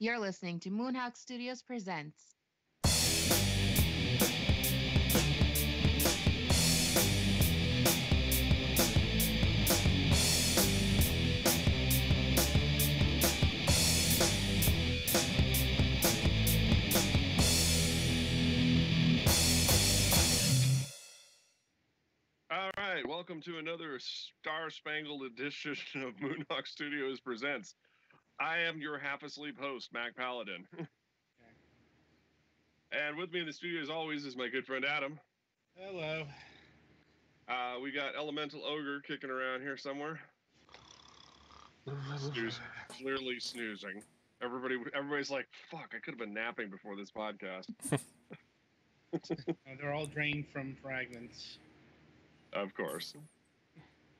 You're listening to Moonhawk Studios Presents. All right, welcome to another star-spangled edition of Moonhawk Studios Presents. I am your half-asleep host, Mac Paladin. And with me in the studio, as always, is my good friend Adam. Hello. We got Elemental Ogre kicking around here somewhere. Clearly snoozing. Everybody's like, fuck, I could have been napping before this podcast. They're all drained from fragments. Of course.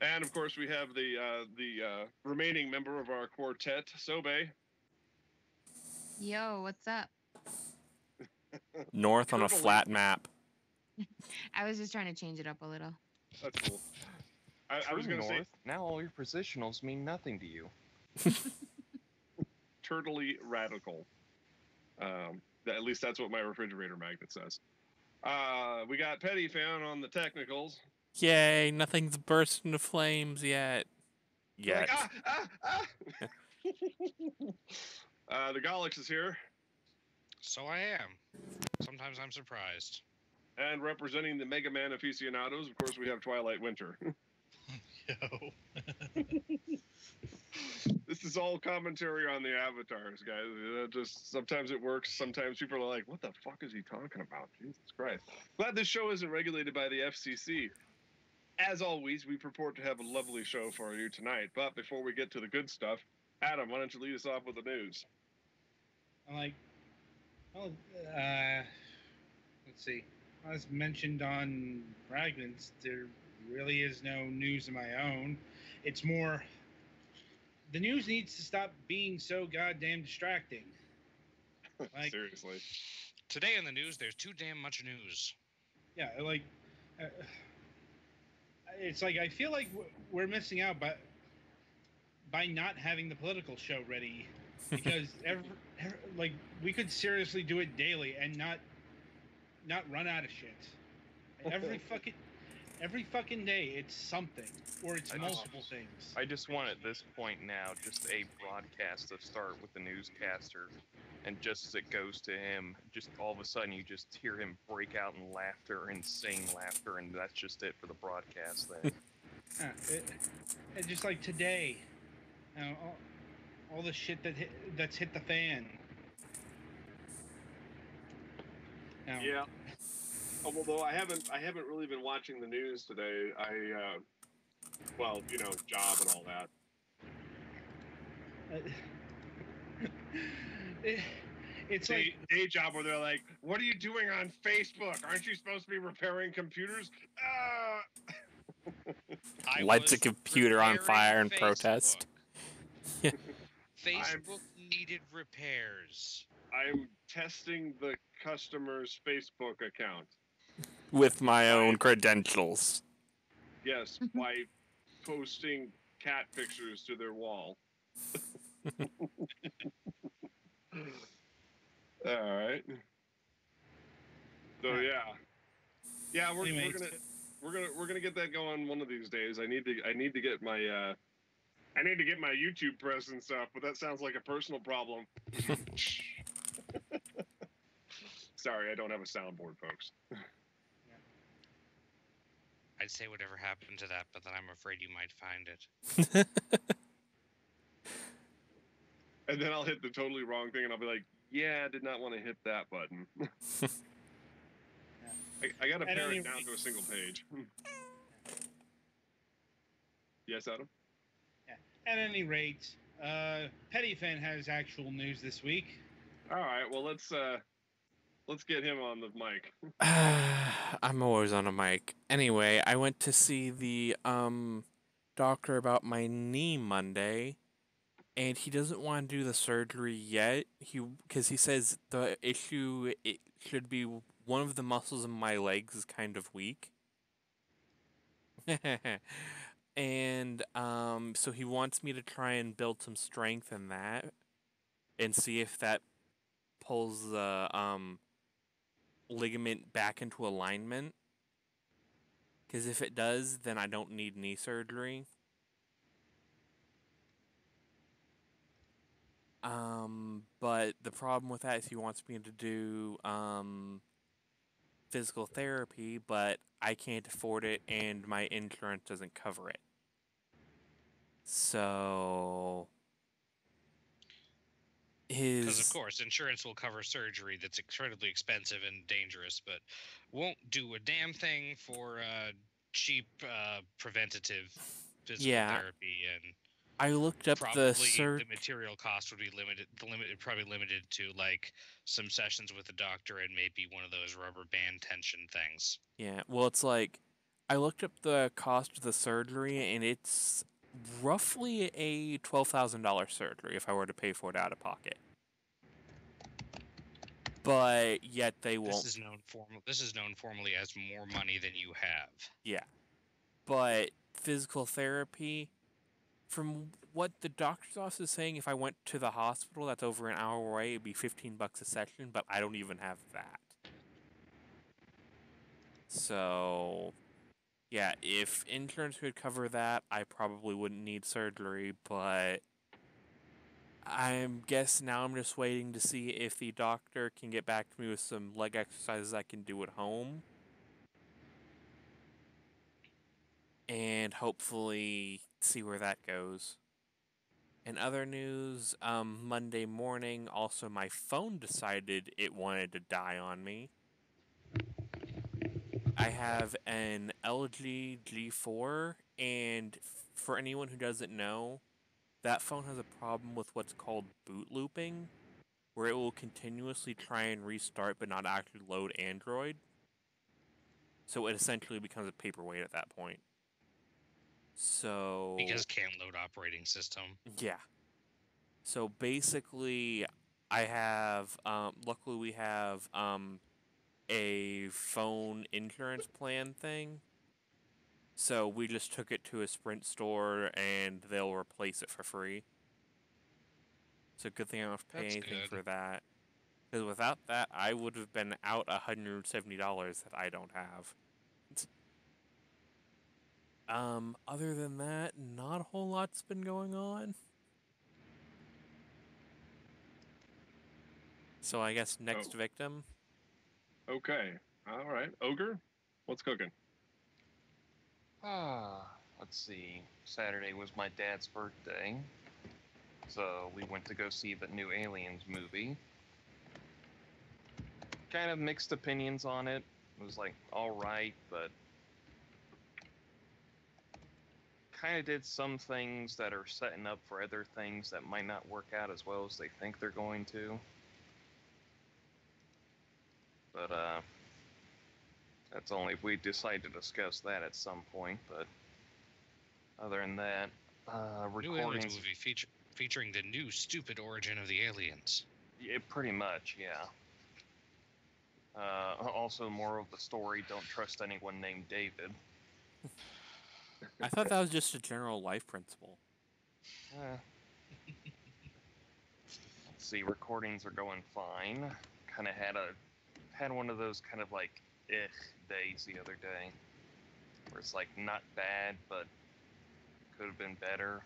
And, of course, we have the remaining member of our quartet, Sobe. Yo, what's up? North on a flat map. I was just trying to change it up a little. That's cool. I was going to say... Now all your positionals mean nothing to you. Turtly radical. At least that's what my refrigerator magnet says. We got Petty Fan on the technicals. Yay, nothing's burst into flames yet. Like, the Golix is here. So I am. Sometimes I'm surprised. And representing the Mega Man aficionados, of course, we have Twilight Winter. Yo. This is all commentary on the avatars, guys. Just sometimes it works. Sometimes people are like, what the fuck is he talking about? Jesus Christ. Glad this show isn't regulated by the FCC. As always, we purport to have a lovely show for you tonight. But before we get to the good stuff, Adam, why don't you lead us off with the news? Let's see. As mentioned on Fragments, there really is no news of my own. It's more... The news needs to stop being so goddamn distracting. Seriously. Today in the news, there's too damn much news. Yeah, it's like I feel like we're missing out by not having the political show ready, because we could seriously do it daily and not run out of shit. Every fucking day it's something, or it's multiple things. I just want at this point now just a broadcast to start with the newscaster, and just as it goes to him, just all of a sudden you just hear him break out in laughter, insane laughter, and that's just it for the broadcast then. It just like today, all the shit that's hit the fan. Now, yeah. Although I haven't really been watching the news today. Job and all that. It's like day job where they're like, "What are you doing on Facebook? Aren't you supposed to be repairing computers?" Lights a computer on fire and protest. Facebook needed repairs. I'm testing the customer's Facebook account. With my own credentials. Yes, by posting cat pictures to their wall. All right. So yeah, we're gonna get that going one of these days. I need to get my YouTube presence up, but that sounds like a personal problem. Sorry, I don't have a soundboard, folks. I'd say whatever happened to that, but then I'm afraid you might find it. And then I'll hit the totally wrong thing, and I'll be like, yeah, I did not want to hit that button. I got to pare it down to a single page. Yes, Adam? Yeah. At any rate, Petty Fan has actual news this week. All right, well, let's get him on the mic. I'm always on a mic. Anyway, I went to see the doctor about my knee Monday, and he doesn't want to do the surgery yet. Because he says the issue, it should be one of the muscles in my legs is kind of weak. And so he wants me to try and build some strength in that. and see if that pulls the ligament back into alignment. Because if it does, then I don't need knee surgery. But the problem with that is he wants me to do physical therapy, but I can't afford it, and my insurance doesn't cover it. So Because of his course, insurance will cover surgery that's incredibly expensive and dangerous, but won't do a damn thing for cheap preventative physical yeah, therapy, and I looked up the probably the surg. material cost would be limited. Probably limited to like some sessions with the doctor and maybe one of those rubber band tension things. Yeah, well, it's like I looked up the cost of the surgery, and it's roughly a $12,000 surgery if I were to pay for it out of pocket. But yet they won't. This is known formally as more money than you have. Yeah, but physical therapy, from what the doctor's office is saying, if I went to the hospital, that's over an hour away, it'd be $15 a session. But I don't even have that. So yeah, if insurance could cover that, I probably wouldn't need surgery, but I'm guessing now I'm just waiting to see if the doctor can get back to me with some leg exercises I can do at home. And hopefully see where that goes. In other news, Monday morning, also my phone decided it wanted to die on me. I have an LG G4, and for anyone who doesn't know, that phone has a problem with what's called boot looping, where it will continuously try and restart but not actually load Android. So it essentially becomes a paperweight at that point. So Because can't load operating system. yeah. So basically, I have luckily we have a phone insurance plan thing. So we just took it to a Sprint store and they'll replace it for free. So good thing I don't have to pay That's anything good. for that. Because without that, I would have been out $170 that I don't have. Other than that, not a whole lot's been going on. So I guess next victim. Okay. All right. Ogre, what's cooking? Let's see. Saturday was my dad's birthday, so we went to go see the new Aliens movie. Kind of mixed opinions on it. It was like all right, but kind of did some things that are setting up for other things that might not work out as well as they think they're going to. But that's only if we decide to discuss that at some point. But other than that, New Aliens recordings. movie featuring the new stupid origin of the aliens. Yeah, pretty much, yeah. Also, moral of the story: don't trust anyone named David. I thought that was just a general life principle. Uh, let's see, recordings are going fine. Kind of had one of those kind of like days the other day, where it's like not bad, but could have been better.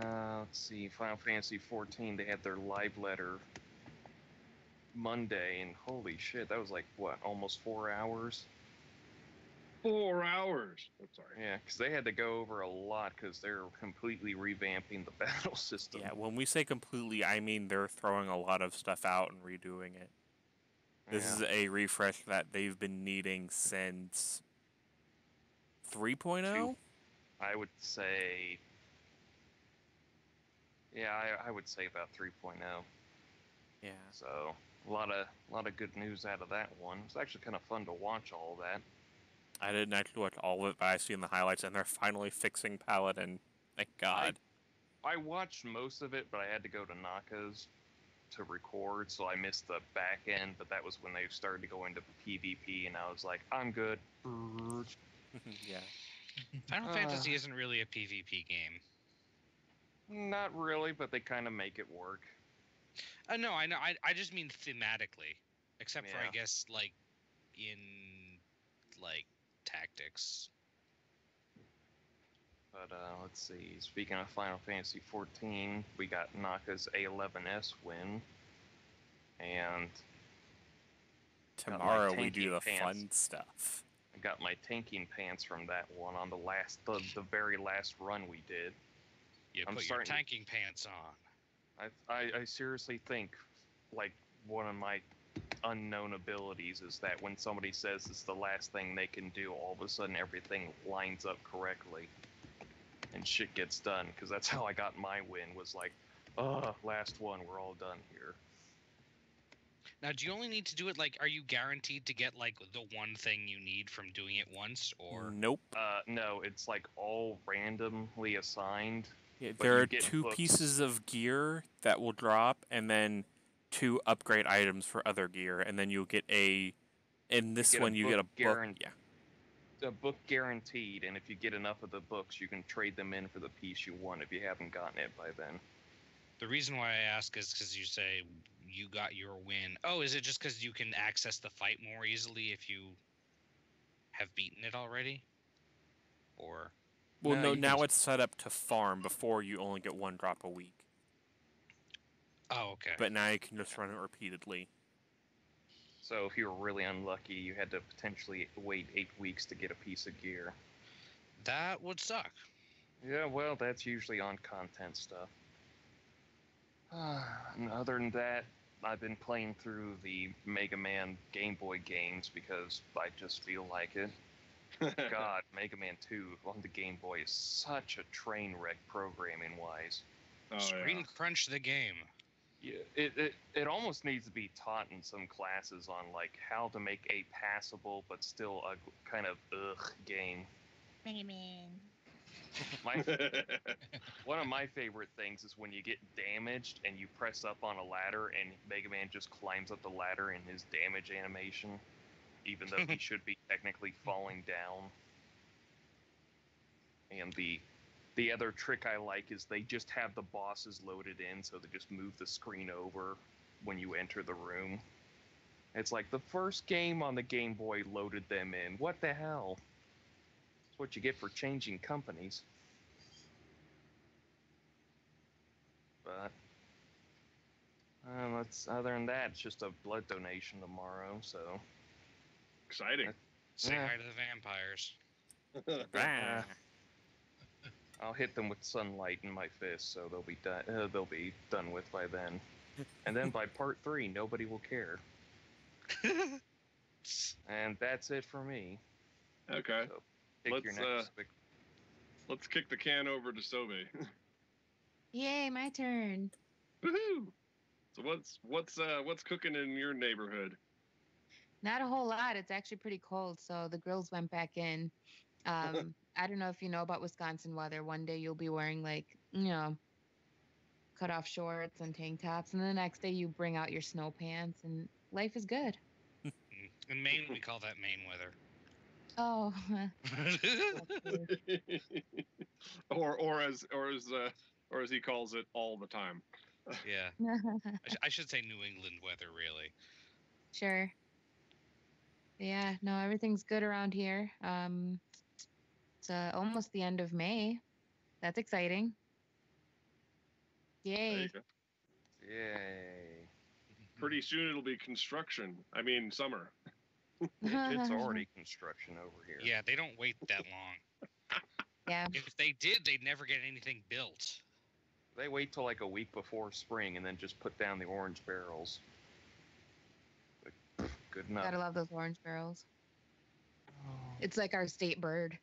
Let's see, Final Fantasy 14. They had their live letter Monday, and holy shit, that was like what, almost 4 hours. 4 hours. I'm sorry. Yeah, because they had to go over a lot because they're completely revamping the battle system. Yeah, when we say completely, I mean they're throwing a lot of stuff out and redoing it. This is a refresh that they've been needing since 3.0? I would say, yeah, I would say about 3.0. Yeah. So a lot of good news out of that one. It's actually kind of fun to watch all that. I didn't actually watch all of it, but I seen the highlights, and they're finally fixing Paladin. Thank God. I watched most of it, but I had to go to Naka's to record, so I missed the back end. But that was when they started to go into PvP, and I was like, I'm good. Yeah. Final Fantasy isn't really a PvP game. Not really, but they kind of make it work. No, I know. I just mean thematically, except for I Yeah. guess like in like tactics. But let's see. Speaking of Final Fantasy 14, we got Naka's A11S win, and Tomorrow we tanking do the pants. fun stuff. I got my tanking pants from that one on the very last run we did. You I'm put your starting- tanking pants on. I seriously think, like, one of my unknown abilities is that when somebody says it's the last thing they can do, all of a sudden everything lines up correctly and shit gets done. Because that's how I got my win, was like, last one, we're all done here. Now, do you only need to do it like? Are you guaranteed to get like the one thing you need from doing it once, or? Nope. No, it's like all randomly assigned. Yeah, But there you are get 2 books. pieces of gear that will drop, and then 2 upgrade items for other gear, and then you'll get a. In this get a one, you get a book book. guaran- Yeah. A book guaranteed, and if you get enough of the books, you can trade them in for the piece you want if you haven't gotten it by then. The reason why I ask is because you say you got your win. Oh, is it just because you can access the fight more easily if you have beaten it already? Or Well, No, no, you can now just- it's set up to farm. Before, you only get 1 drop a week. oh, okay. But now you can just run it repeatedly. So if you were really unlucky, you had to potentially wait 8 weeks to get a piece of gear. That would suck. Yeah, well, that's usually on content stuff. And other than that, I've been playing through the Mega Man Game Boy games because I just feel like it. God, Mega Man 2 on the Game Boy is such a train wreck programming-wise. Oh, Screen yeah. crunch the game. Yeah, it almost needs to be taught in some classes on like how to make a passable but still a kind of game. Mega Man. My One of my favorite things is when you get damaged and you press up on a ladder and Mega Man just climbs up the ladder in his damage animation, even though he should be technically falling down. And the other trick I like is they just have the bosses loaded in, so they just move the screen over when you enter the room. It's like the first game on the Game Boy loaded them in. What the hell? That's what you get for changing companies. But other than that, it's just a blood donation tomorrow, so Exciting. Say Yeah. hi to the vampires. Ah. I'll hit them with sunlight in my fist, so they'll be done. They'll be done with by then, and then by part 3, nobody will care. And that's it for me. Okay. So pick your Let's, next. Let's kick the can over to Sobe. Yay, my turn. Woohoo! So what's cooking in your neighborhood? Not a whole lot. It's actually pretty cold, so the grills went back in. I don't know if you know about Wisconsin weather. One day you'll be wearing like, cut off shorts and tank tops, and the next day you bring out your snow pants, and life is good. In Maine, we call that Maine weather. Oh, or as he calls it, all the time. Yeah, I should say New England weather, really. sure. Yeah, no, everything's good around here. It's almost the end of May. That's exciting. There you Yay. go. Yay! Pretty soon it'll be construction. I mean, summer. It's already construction over here. Yeah, they don't wait that long. Yeah. If they did, they'd never get anything built. They wait till like a week before spring and then just put down the orange barrels. Like, good enough. Gotta love those orange barrels. Oh, It's like our state bird.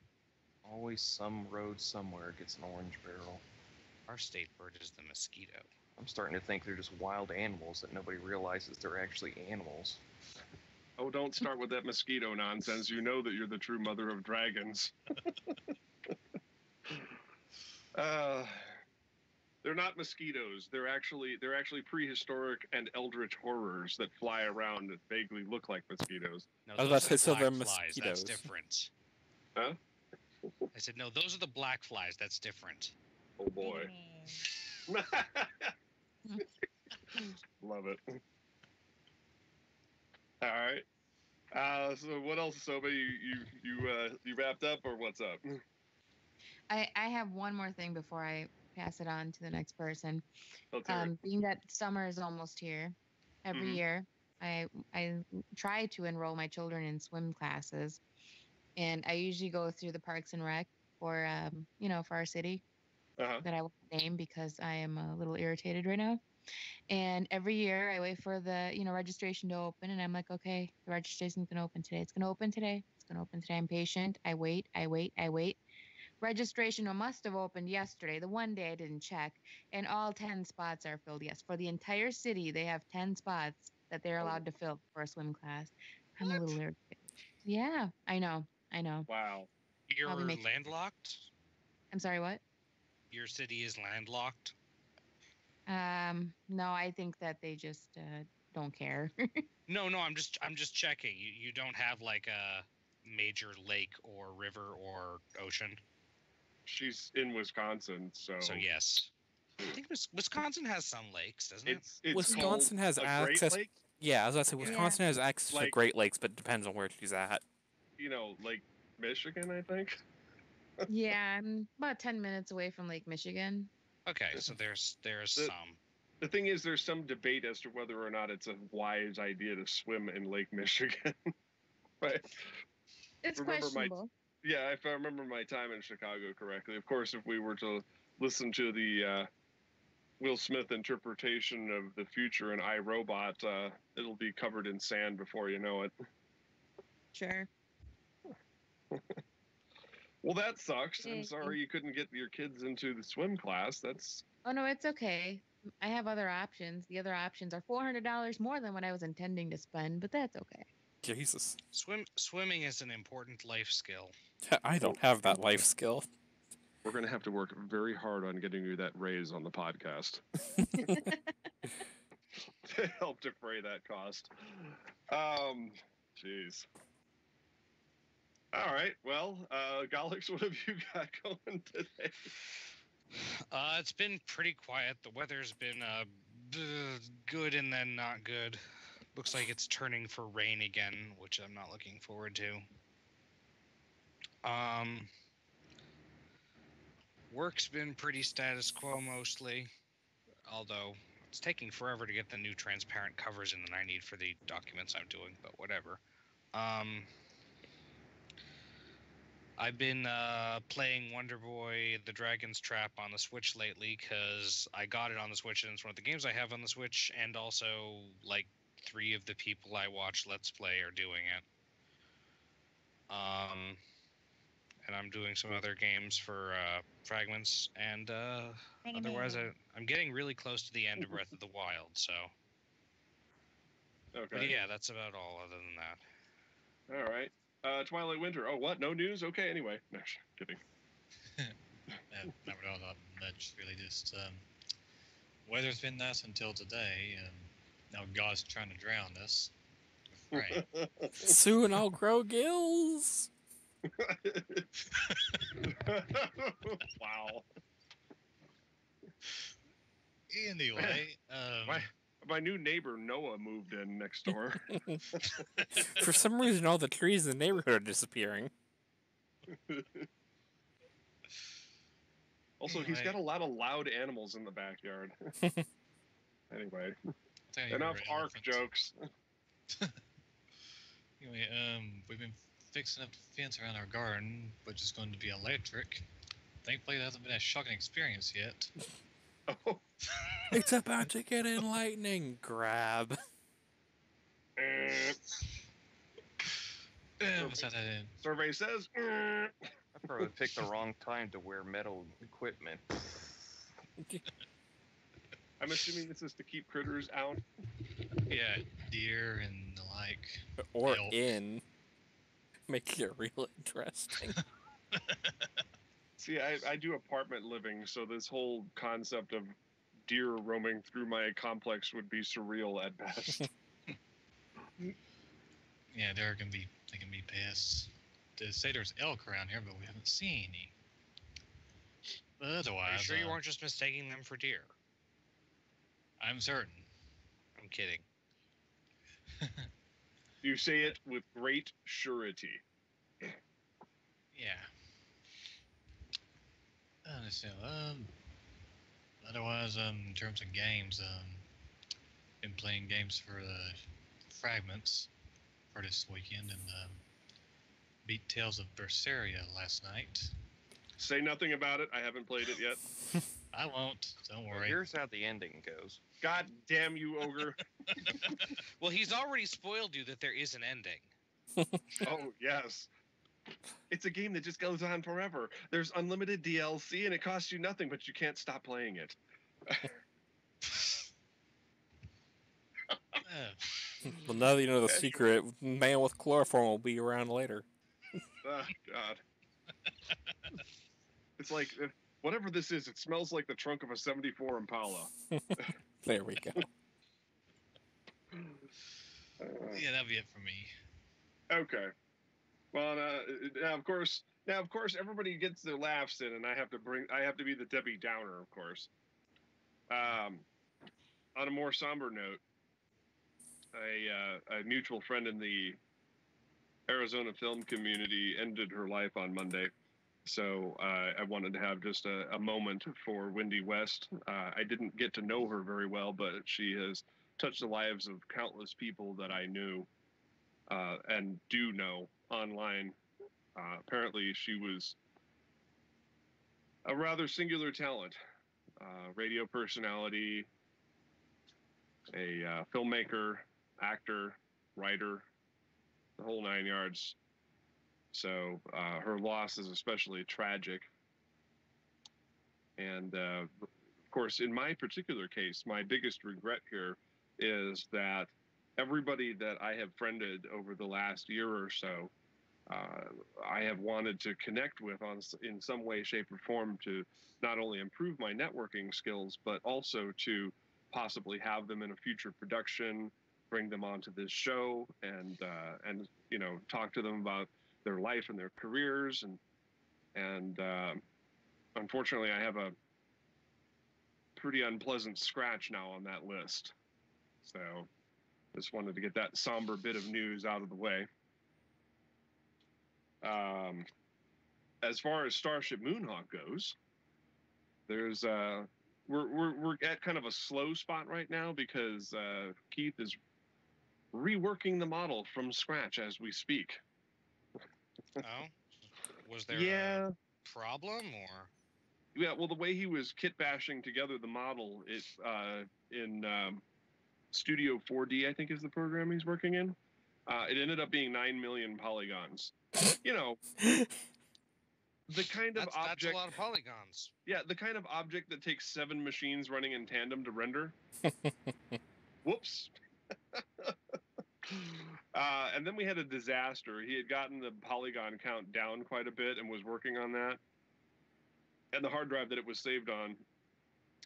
always some road somewhere gets an orange barrel. Our state bird is the mosquito. I'm starting to think they're just wild animals that nobody realizes they're actually animals. Oh, don't start with that mosquito nonsense. You know that you're the true mother of dragons. They're not mosquitoes. They're actually prehistoric and eldritch horrors that fly around that vaguely look like mosquitoes. No, I was those about to are say, so they're black flies. That's mosquitoes. different. Huh? I said, no, those are the black flies. That's different. Oh boy. Love it. All right. So what else, Soba? You wrapped up or what's up? I have one more thing before I pass it on to the next person. Let's hear it. Being that summer is almost here, every Mhm. year I try to enroll my children in swim classes, and I usually go through the Parks and Rec for for our city Uh-huh. that I won't name because I am a little irritated right now. And every year I wait for the registration to open, and I'm like, okay, the registration's gonna open today. It's gonna open today. It's gonna open today. I'm patient. I wait. I wait. I wait. Registration must have opened yesterday, the one day I didn't check, and all 10 spots are filled. Yes, for the entire city, they have 10 spots that they're allowed to fill for a swim class. I'm a little irritated. Yeah, I know. I know. Wow. You're I'll be making. landlocked? I'm sorry, what? Your city is landlocked? No, I think that they just don't care. No, I'm just checking. You don't have like a major lake or river or ocean. She's in Wisconsin, so Yes. I think Wisconsin has some lakes, doesn't it? it's Wisconsin called has a Great access. Lake, Yeah, I was about to say Wisconsin has access to the Like- Great Lakes, but it depends on where she's at. Lake Michigan, I think. Yeah, I'm about 10 minutes away from Lake Michigan. Okay, so there's The- some. The thing is, there's some debate as to whether or not it's a wise idea to swim in Lake Michigan. Right? It's Remember my- questionable. Yeah, if I remember my time in Chicago correctly. Of course, if we were to listen to the Will Smith interpretation of the future in iRobot, it'll be covered in sand before you know it. Sure. Well, that sucks. I'm Yay. sorry you couldn't get your kids into the swim class. That's Oh no, it's okay. I have other options. The other options are $400 more than what I was intending to spend, but that's okay. Jesus. Swimming is an important life skill. I don't have that life skill. we're going to have to work very hard on getting you that raise on the podcast to help defray that cost. Jeez. All right. Well, Galix, what have you got going today? It's been pretty quiet. The weather's been good and then not good. Looks like it's turning for rain again, which I'm not looking forward to. Work's been pretty status quo mostly, although it's taking forever to get the new transparent covers in that I need for the documents I'm doing, but whatever. I've been playing Wonder Boy: The Dragon's Trap on the Switch lately because I got it on the Switch and it's one of the games I have on the Switch, and also like 3 of the people I watch Let's Play are doing it. And I'm doing some other games for Fragments, and otherwise I'm getting really close to the end of Breath of the Wild, so. Okay. But yeah, that's about all other than that. All right. Twilight Winter. Oh, what? No news? Okay, anyway. No, kidding. Not much, really. Just weather's been nice until today. Now God's trying to drown us with rain. Soon I'll grow gills. Wow. Anyway, My new neighbor Noah moved in next door. For some reason, all the trees in the neighborhood are disappearing. Also, he's Anyway. got a lot of loud animals in the backyard. Anyway, tell you enough really ARC nothing. jokes. Anyway, we've been fixing up the fence around our garden, which is going to be electric. Thankfully, that hasn't been a shocking experience yet. Oh. It's about to get enlightening. Grab. What's that? Survey says. I probably picked the wrong time to wear metal equipment. I'm assuming this is to keep critters out. Yeah, deer and the like. Or Elk. in. Make it real interesting. See, I do apartment living, so this whole concept of deer roaming through my complex would be surreal at best. Yeah, they can be pests. They say there's elk around here, but we haven't seen any. But Are otherwise, you sure you weren't just mistaking them for deer? I'm certain. I'm kidding. You say it with great surety. Yeah. Let's see. Otherwise, in terms of games, been playing games for Fragments for this weekend and beat Tales of Berseria last night. Say nothing about it. I haven't played it yet. I won't. Don't Well, worry. here's how the ending goes. God damn you, ogre. Well, he's already spoiled you that there is an ending. Oh, yes. It's a game that just goes on forever. There's unlimited DLC and it costs you nothing, but you can't stop playing it. Well, now that you know the secret, man with chloroform will be around later. Oh, God. It's like, whatever this is, it smells like the trunk of a 74 Impala. There we go. Yeah, that'll be it for me. Okay. Well, now of course, everybody gets their laughs in, and I have to be the Debbie Downer, of course. On a more somber note, a mutual friend in the Arizona film community ended her life on Monday. So I wanted to have just a moment for Wendy West. I didn't get to know her very well, but she has touched the lives of countless people that I knew and do know online. Apparently, she was a rather singular talent, radio personality, a filmmaker, actor, writer, the whole 9 yards. So her loss is especially tragic. And of course, in my particular case, my biggest regret here is that everybody that I have friended over the last year or so, I have wanted to connect with in some way, shape, or form to not only improve my networking skills, but also to possibly have them in a future production, bring them onto this show, and talk to them about their life and their careers, and unfortunately, I have a pretty unpleasant scratch now on that list. So, just wanted to get that somber bit of news out of the way. As far as Starship Moonhawk goes, there's we're at kind of a slow spot right now because Keith is reworking the model from scratch as we speak. Oh, was there Yeah. a problem or? Yeah, well, the way he was kit bashing together the model, in Studio 4D, I think is the program he's working in. It ended up being 9 million polygons. You know, the kind of object. That's a lot of polygons. Yeah, the kind of object that takes 7 machines running in tandem to render. Whoops. And then we had a disaster. He had gotten the polygon count down quite a bit and was working on that. And the hard drive that it was saved on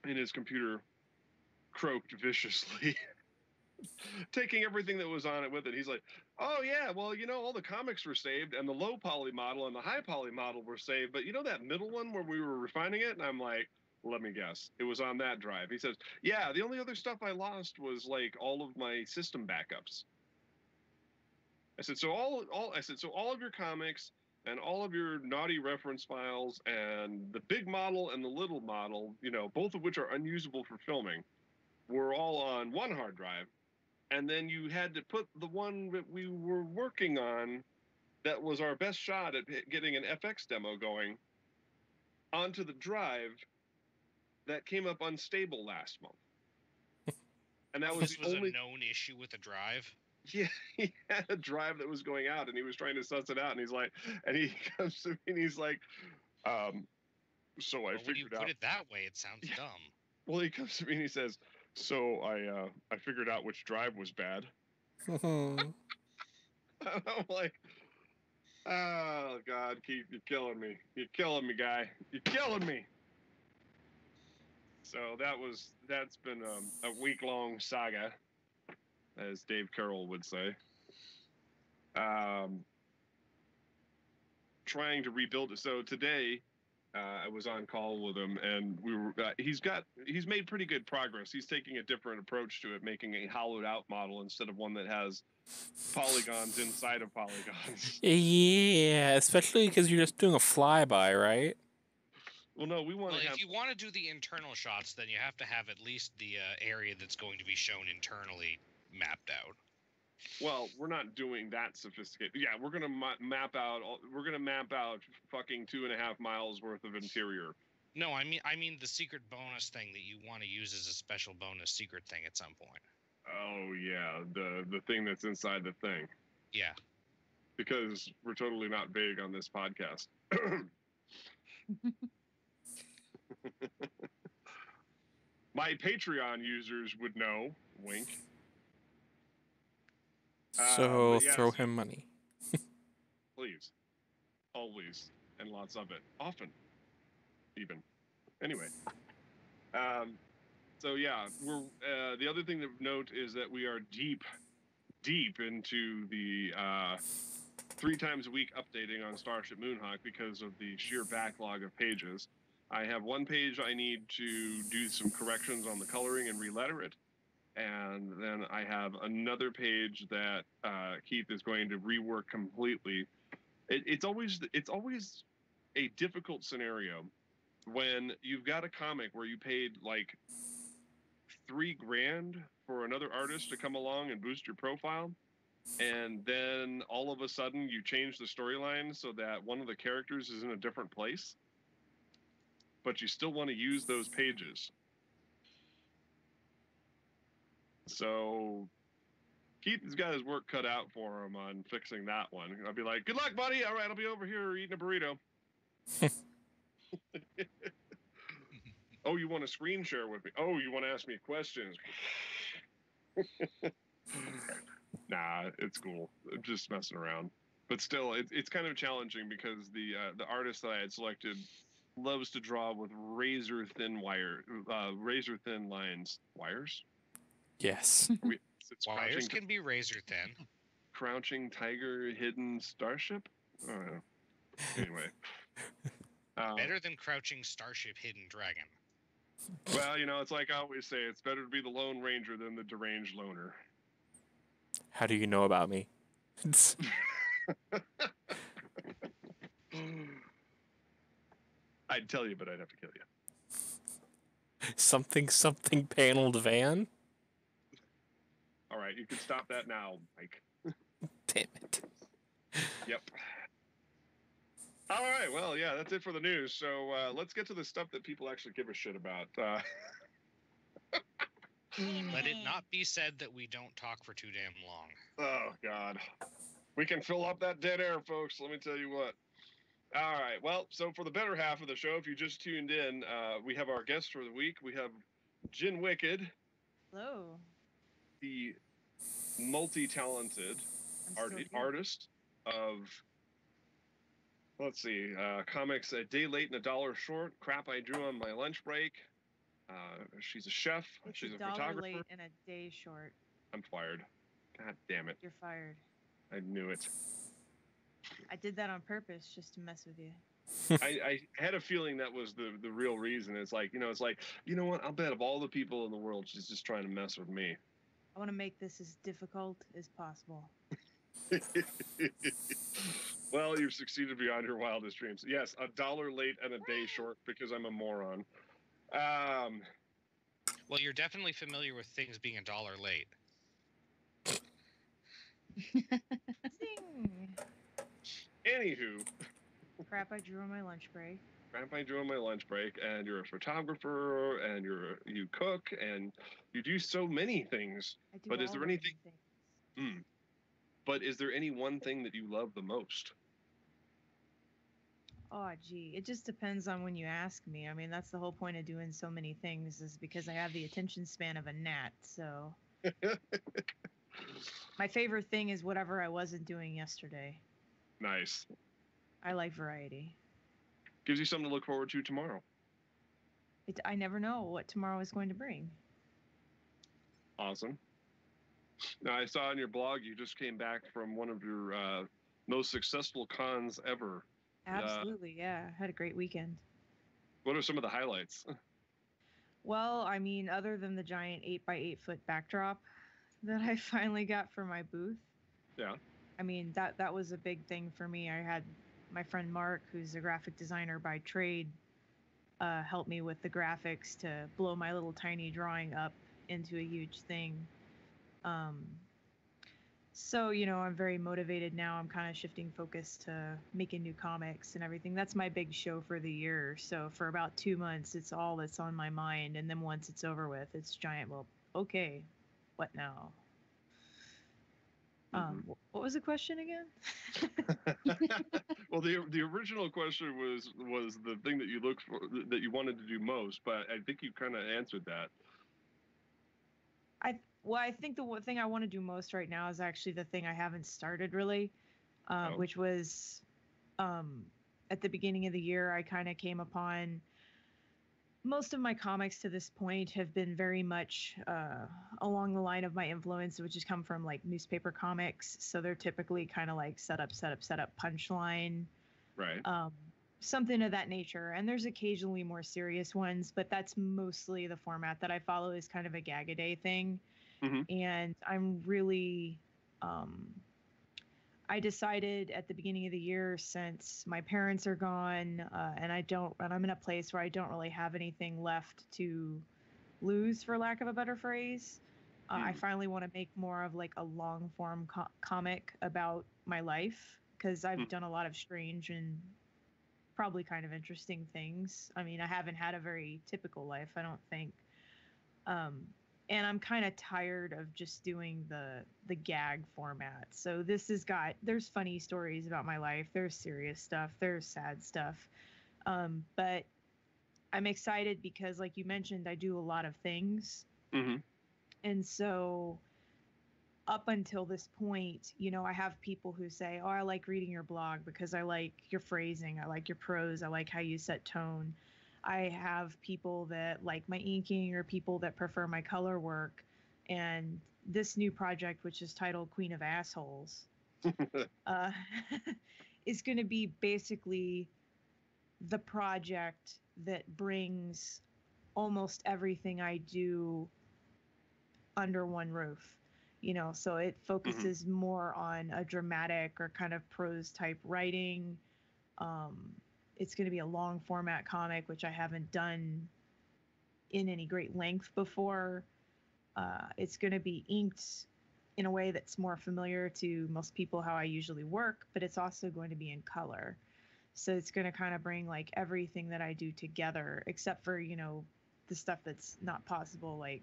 in his computer croaked viciously, taking everything that was on it with it. He's like, oh, yeah, well, all the comics were saved, and the low poly model and the high poly model were saved, but that middle one where we were refining it? And I'm like, let me guess. It was on that drive. He says, yeah, the only other stuff I lost was, like, all of my system backups. I said, so all of your comics and all of your naughty reference files and the big model and the little model, both of which are unusable for filming, were all on one hard drive. And then you had to put the one that we were working on that was our best shot at getting an FX demo going onto the drive that came up unstable last month. And that was This the was only a known issue with the drive. Yeah, he had a drive that was going out, and he was trying to suss it out. And he comes to me, and he's like, so I figured When you out. put it that way, it sounds dumb. Well, he comes to me and he says, so I figured out which drive was bad. I'm like, oh God, Keith, you're killing me. You're killing me, guy. You're killing me. So that's been a week-long saga, as Dave Carroll would say. Trying to rebuild it. So today, I was on call with him, and we were. He's made pretty good progress. He's taking a different approach to it, making a hollowed out model instead of one that has polygons inside of polygons. Yeah, especially because you're just doing a flyby, right? Well, no, we want Well, to have. if you want to do the internal shots, then you have to have at least the area that's going to be shown internally mapped out. Well, we're not doing that sophisticated. Yeah, we're gonna map out. We're gonna map out fucking 2.5 miles worth of interior. No, I mean the secret bonus thing that you want to use as a special bonus secret thing at some point. Oh yeah, the thing that's inside the thing. Yeah. Because we're totally not vague on this podcast. My Patreon users would know. Wink. So but yeah, throw him money. Please. Always. And lots of it. Often. Even. Anyway. So yeah, we're the other thing to note is that we are deep into the 3 times a week updating on Starship Moonhawk because of the sheer backlog of pages. I have one page I need to do some corrections on the coloring and re-letter it. And then I have another page that Keith is going to rework completely. It's always a difficult scenario when you've got a comic where you paid like $3,000 for another artist to come along and boost your profile, and then all of a sudden you change the storyline so that one of the characters is in a different place, but you still want to use those pages. So Keith has got his work cut out for him on fixing that one. I'll be like, good luck, buddy. All right, I'll be over here eating a burrito. Oh, you want to screen share with me? Oh, you want to ask me questions? Nah, it's cool. I'm just messing around. But still, it's kind of challenging because the artist that I had selected loves to draw with razor thin lines. Wires? Yes. Wires can be razor thin. Crouching tiger, hidden starship? I don't know. Anyway. Better than crouching starship, hidden dragon. Well, you know, it's like I always say, it's better to be the Lone Ranger than the deranged loner. How do you know about me? I'd tell you, but I'd have to kill you. Something paneled van? All right, you can stop that now, Mike. Damn it. Yep. All right, well, yeah, that's it for the news. So let's get to the stuff that people actually give a shit about. Let it not be said that we don't talk for too damn long. Oh, God. We can fill up that dead air, folks. Let me tell you what. All right, well, so for the better half of the show, if you just tuned in, we have our guest for the week. We have Jin Wicked. Hello. The multi-talented artist of, let's see, comics A Day Late and a Dollar Short, Crap I Drew on My Lunch Break. She's a chef. She's a photographer. $1 late and a day short. I'm fired. God damn it. You're fired. I knew it. I did that on purpose just to mess with you. I had a feeling that was the real reason. It's like, you know what? I'll bet of all the people in the world, she's just trying to mess with me. I want to make this as difficult as possible. Well, you've succeeded beyond your wildest dreams. Yes, $1 late and a day short because I'm a moron. Well, you're definitely familiar with things being $1 late. Zing. Anywho. Crap I drew on my lunch break. And you're a photographer, and you cook, and you do so many things. I do but is all there those anything? things. But is there any one thing that you love the most? Oh, gee. It just depends on when you ask me. I mean, that's the whole point of doing so many things is because I have the attention span of a gnat, so... My favorite thing is whatever I wasn't doing yesterday. Nice. I like variety. Gives you something to look forward to tomorrow. I never know what tomorrow is going to bring. Awesome. Now, I saw on your blog you just came back from one of your most successful cons ever. Absolutely, yeah. Had a great weekend. What are some of the highlights? Well, I mean, other than the giant 8 by 8 foot backdrop that I finally got for my booth. Yeah. I mean, that was a big thing for me. I had my friend Mark, who's a graphic designer by trade, help me with the graphics to blow my little tiny drawing up into a huge thing. So, I'm very motivated now. I'm kind of shifting focus to making new comics and everything. That's my big show for the year. So for about 2 months, it's all that's on my mind. And then once it's over with, it's giant. Well, okay, what now? What was the question again? Well, the original question was the thing that you looked for, that you wanted to do most, but I think you kind of answered that. I think the one thing I want to do most right now is actually the thing I haven't started really, which was at the beginning of the year. I kind of came upon most of my comics to this point have been very much along the line of my influence, which has come from like newspaper comics. So they're typically kind of like setup, punchline, right? Something of that nature. And there's occasionally more serious ones, but that's mostly the format that I follow is kind of a gag-a-day thing. Mm-hmm. And I'm really, I decided at the beginning of the year, since my parents are gone, and I'm in a place where I don't really have anything left to lose, for lack of a better phrase. I finally want to make more of like a long form comic about my life, because I've done a lot of strange and probably kind of interesting things. I mean, I haven't had a very typical life, I don't think. And I'm kind of tired of just doing the gag format. So there's funny stories about my life. There's serious stuff. There's sad stuff. But I'm excited because, like you mentioned, I do a lot of things. Mm-hmm. And so up until this point, I have people who say, oh, I like reading your blog because I like your phrasing. I like your prose. I like how you set tone. I have people that like my inking or people that prefer my color work. And this new project, which is titled Queen of Assholes, is going to be basically the project that brings almost everything I do under one roof. So it focuses more on a dramatic or kind of prose type writing. It's going to be a long format comic, which I haven't done in any great length before. It's going to be inked in a way that's more familiar to most people how I usually work, but it's also going to be in color. So it's going to kind of bring like everything that I do together, except for, the stuff that's not possible, like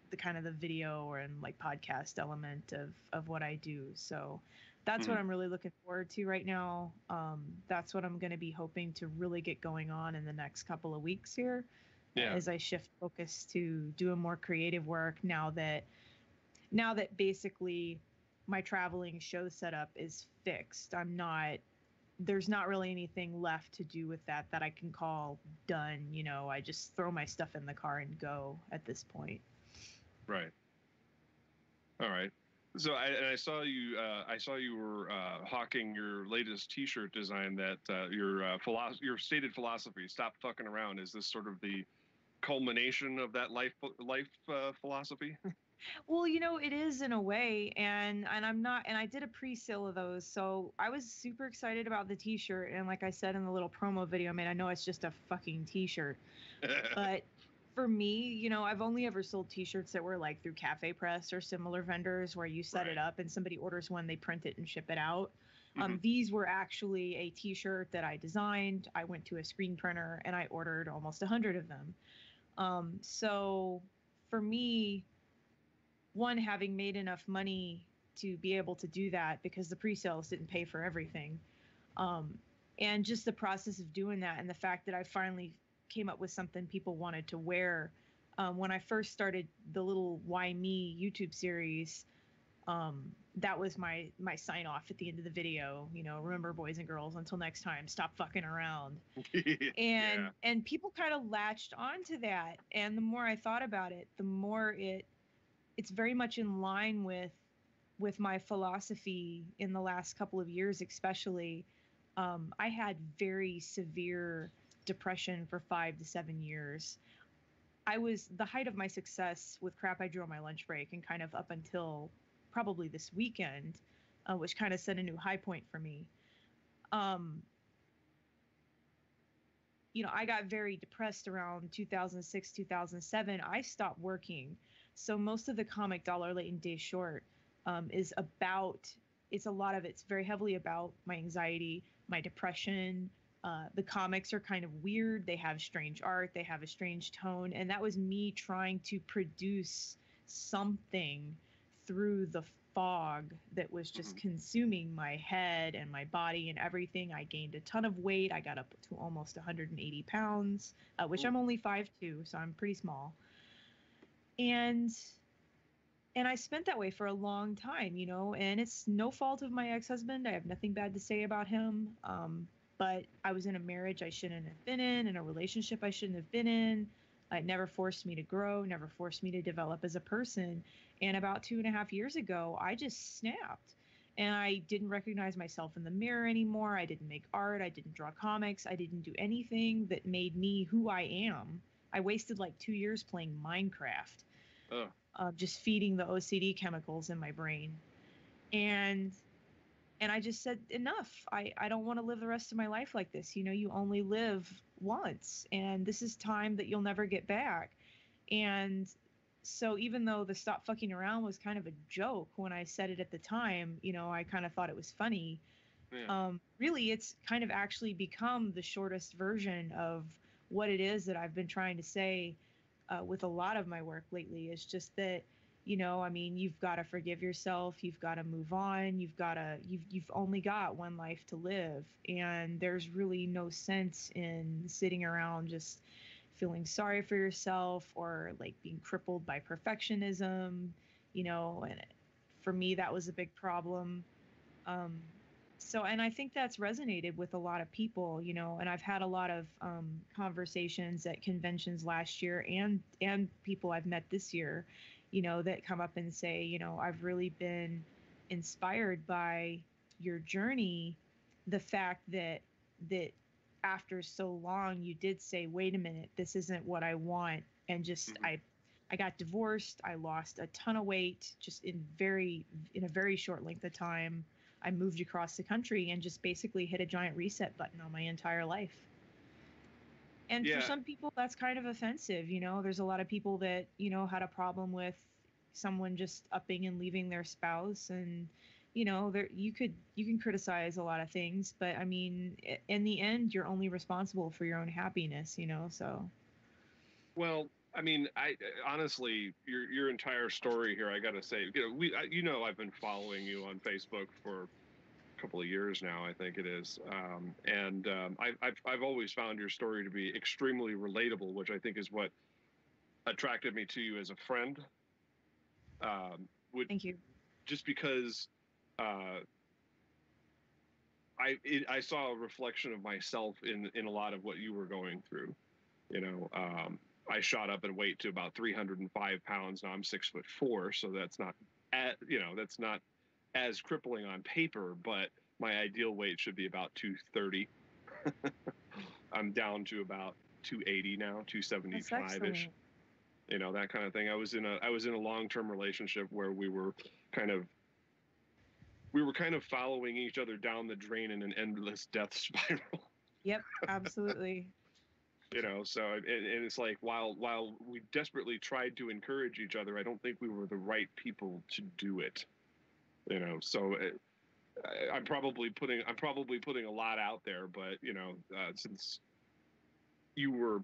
the kind of the video or and like podcast element of what I do. So that's what I'm really looking forward to right now. That's what I'm going to be hoping to really get going on in the next couple of weeks here, as I shift focus to doing more creative work now that basically my traveling show setup is fixed. There's not really anything left to do with that I can call done. I just throw my stuff in the car and go at this point. Right. All right. So I saw you. I saw you were hawking your latest T-shirt design. That your stated philosophy: stop fucking around. Is this sort of the culmination of that life philosophy? Well, it is in a way, and I'm not, and I did a pre-sale of those, so I was super excited about the T-shirt, and like I said in the little promo video, man, I know it's just a fucking T-shirt, but for me, I've only ever sold T-shirts that were like through Cafe Press or similar vendors where you set it up and somebody orders one, they print it and ship it out. These were actually a T-shirt that I designed. I went to a screen printer and I ordered almost 100 of them. So for me, one, having made enough money to be able to do that because the pre-sales didn't pay for everything. And just the process of doing that and the fact that I finally came up with something people wanted to wear. When I first started the little Why Me YouTube series, that was my sign off at the end of the video. Remember, boys and girls, until next time, stop fucking around. And people kind of latched onto that. And the more I thought about it, the more it's very much in line with my philosophy in the last couple of years, especially. I had very severe depression for 5 to 7 years. The height of my success with crap I drew on my lunch break, and kind of up until probably this weekend, which kind of set a new high point for me. I got very depressed around 2006, 2007. I stopped working. So most of the comic Dollar Late and Day Short is about, it's very heavily about my anxiety, my depression. The comics are kind of weird. They have strange art. They have a strange tone. And that was me trying to produce something through the fog that was just consuming my head and my body and everything. I gained a ton of weight. I got up to almost 180 pounds, which I'm only 5'2", so I'm pretty small. And I spent that way for a long time, and it's no fault of my ex-husband. I have nothing bad to say about him. But I was in a marriage I shouldn't have been in a relationship I shouldn't have been in. It never forced me to grow, never forced me to develop as a person. And about 2.5 years ago, I just snapped. And I didn't recognize myself in the mirror anymore. I didn't make art. I didn't draw comics. I didn't do anything that made me who I am. I wasted like 2 years playing Minecraft, just feeding the OCD chemicals in my brain. And I just said, enough. I don't want to live the rest of my life like this. You only live once, and this is time that you'll never get back. And so even though the stop fucking around was kind of a joke when I said it at the time, I kind of thought it was funny. Yeah. Really, it's kind of actually become the shortest version of what it is that I've been trying to say with a lot of my work lately. Is just that, you've got to forgive yourself. You've got to move on. You've only got one life to live. And there's really no sense in sitting around just feeling sorry for yourself or like being crippled by perfectionism, and for me, that was a big problem. And I think that's resonated with a lot of people, and I've had a lot of conversations at conventions last year and people I've met this year, that come up and say, I've really been inspired by your journey. The fact that after so long, you did say, wait a minute, this isn't what I want. And just, I got divorced. I lost a ton of weight just in a very short length of time. I moved across the country and just basically hit a giant reset button on my entire life. And for some people, that's kind of offensive. There's a lot of people that, had a problem with someone just upping and leaving their spouse. And, you can criticize a lot of things, but I mean, in the end, you're only responsible for your own happiness, so. Well, I mean, I honestly, your entire story here, I got to say, I've been following you on Facebook for a couple of years now, I think it is. I've always found your story to be extremely relatable, which I think is what attracted me to you as a friend. Thank you. Just because I saw a reflection of myself in a lot of what you were going through. I shot up in weight to about 305 pounds. Now I'm 6'4", so that's not as crippling on paper, but my ideal weight should be about 230. I'm down to about 280 now, 275-ish. That kind of thing. I was in a long-term relationship where we were kind of following each other down the drain in an endless death spiral. Yep, absolutely. So and it's like while we desperately tried to encourage each other, I don't think we were the right people to do it. So I'm probably putting a lot out there, but since you were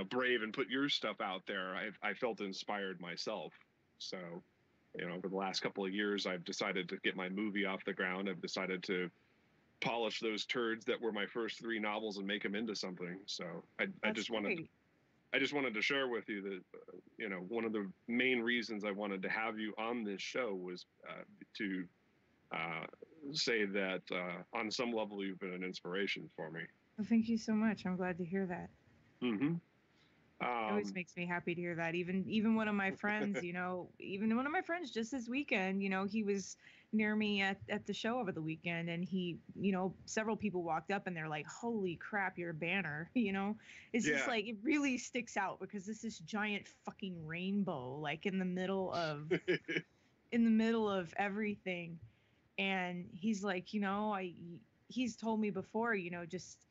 brave and put your stuff out there, I felt inspired myself. So over the last couple of years, I've decided to get my movie off the ground. I've decided to polish those turds that were my first 3 novels and make them into something. So I just wanted to share with you that one of the main reasons I wanted to have you on this show was to say that on some level you've been an inspiration for me. Well, thank you so much. I'm glad to hear that. Mm-hmm. It always makes me happy to hear that. Even one of my friends, even one of my friends just this weekend, he was near me at the show over the weekend, and he, several people walked up and they're like, "Holy crap, your banner!" It's just Yeah. like it really sticks out because this is giant fucking rainbow, like in the middle of everything. And he's like, he's told me before, just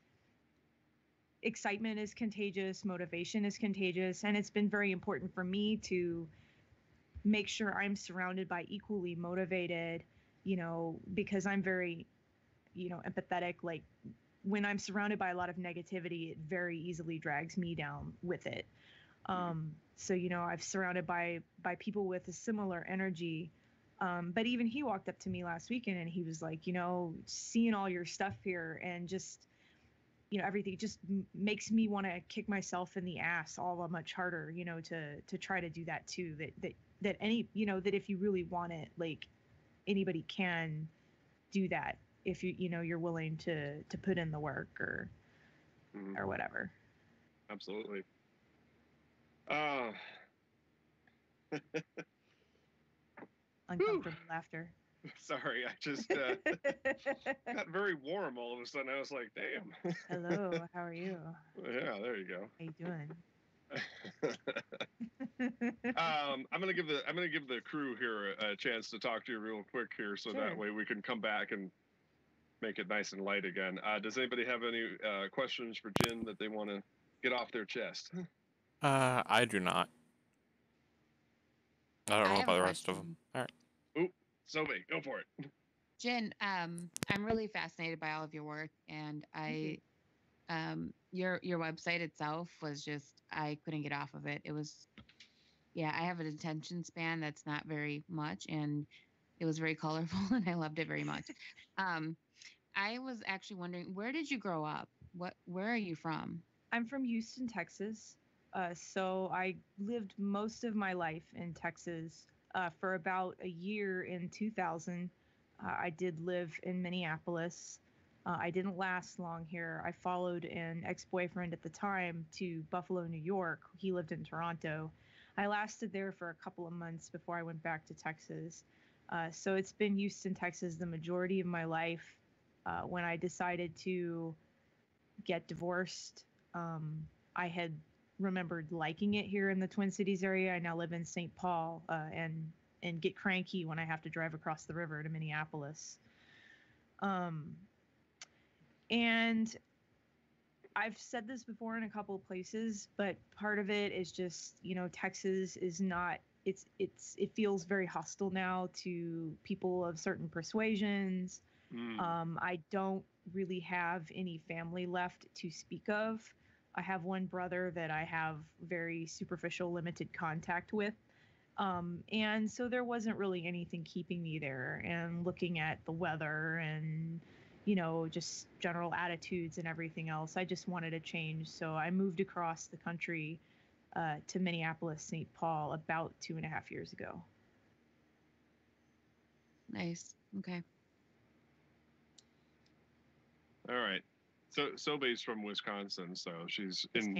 excitement is contagious, motivation is contagious, and it's been very important for me to make sure I'm surrounded by equally motivated, because I'm very, empathetic. Like when I'm surrounded by a lot of negativity, it very easily drags me down with it. So, I've surrounded by people with a similar energy. But even he walked up to me last weekend and he was like, seeing all your stuff here and just, everything just makes me want to kick myself in the ass all that much harder, to try to do that too. That any, that if you really want it, like anybody can do that if you're willing to put in the work or whatever. Absolutely. Uncomfortable laughter. Sorry, I just got very warm all of a sudden. I was like, damn. Hello, how are you? Yeah, there you go. How you doing? I'm gonna give the crew here a chance to talk to you real quick here, so Sure. that way we can come back and make it nice and light again. Does anybody have any questions for Jin that they want to get off their chest? I do not. I don't I know have about a the rest of them. question. All right. Sobe, go for it. Jen, I'm really fascinated by all of your work, and your website itself was just, I couldn't get off of it. It was, yeah, I have an attention span that's not very much, and it was very colorful, and I loved it very much. I was actually wondering, where did you grow up? Where are you from? I'm from Houston, Texas. So I lived most of my life in Texas. For about a year in 2000, I did live in Minneapolis. I didn't last long here. I followed an ex-boyfriend at the time to Buffalo, New York. He lived in Toronto. I lasted there for a couple of months before I went back to Texas. So it's been Houston, Texas, the majority of my life. When I decided to get divorced, I had remembered liking it here in the Twin Cities area. I now live in St. Paul, and get cranky when I have to drive across the river to Minneapolis. And I've said this before in a couple of places, but part of it is just, Texas is not, it feels very hostile now to people of certain persuasions. I don't really have any family left to speak of. I have one brother that I have very superficial, limited contact with. And so there wasn't really anything keeping me there. And looking at the weather and, just general attitudes and everything else, I just wanted a change. So I moved across the country to Minneapolis, St. Paul about 2.5 years ago. Nice. Okay. All right. So Sobe's from Wisconsin, so she's in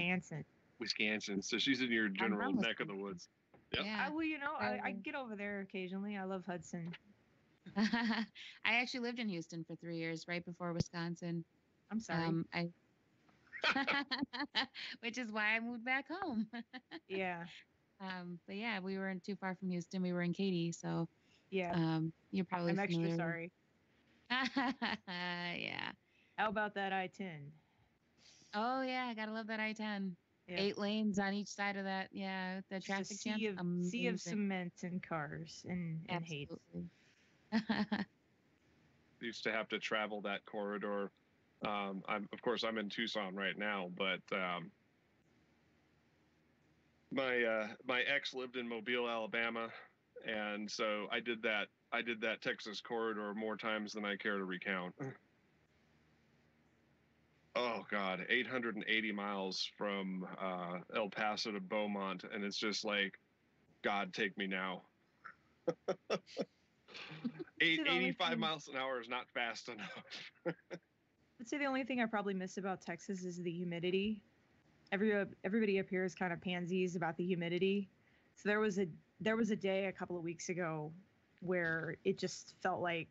Wisconsin. So she's in your general neck of the woods. Yep. Yeah. I get over there occasionally. I love Hudson. I actually lived in Houston for 3 years, right before Wisconsin. I'm sorry. Which is why I moved back home. Yeah. But yeah, we weren't too far from Houston. We were in Katy, so yeah. You're probably I'm familiar. extra sorry. Yeah. How about that I-10? Oh yeah, I gotta love that I-10. Yeah. 8 lanes on each side of that. Yeah, the traffic jam. Sea of cement and cars and hate. Used to have to travel that corridor. I'm in Tucson right now, but my ex lived in Mobile, Alabama, and so I did that Texas corridor more times than I care to recount. Oh God, 880 miles from El Paso to Beaumont, and it's just like, God, take me now. 85 miles an hour is not fast enough. I'd say the only thing I probably miss about Texas is the humidity. Everybody up here is kind of pansies about the humidity. So there was a day a couple of weeks ago where it just felt like